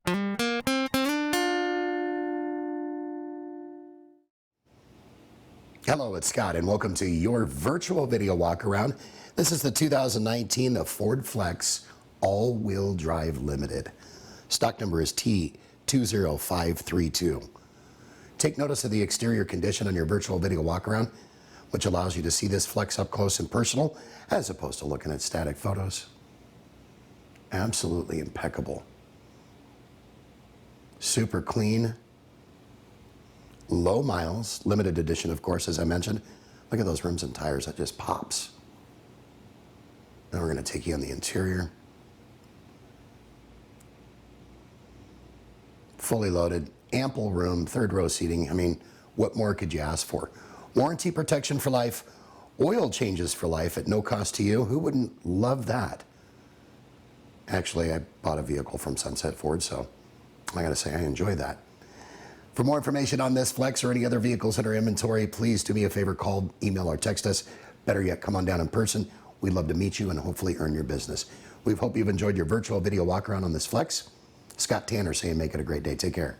Hello, it's Scott, and welcome to your virtual video walk around. This is the 2019 Ford Flex all-wheel drive limited. Stock number is T20532. Take notice of the exterior condition on your virtual video walk around, which allows you to see this Flex up close and personal, as opposed to looking at static photos. Absolutely impeccable. Super clean. Low miles, limited edition, of course, as I mentioned. Look at those rims and tires, that just pops. Now we're going to take you on the interior. Fully loaded, ample room, third row seating. I mean, what more could you ask for? Warranty protection for life, oil changes for life at no cost to you. Who wouldn't love that? Actually, I bought a vehicle from Sunset Ford, so I got to say I enjoy that. For more information on this Flex or any other vehicles in our inventory, please do me a favor, call, email, or text us. Better yet, come on down in person. We'd love to meet you and hopefully earn your business. We hope you've enjoyed your virtual video walk around on this Flex. Scott Tanner saying make it a great day. Take care.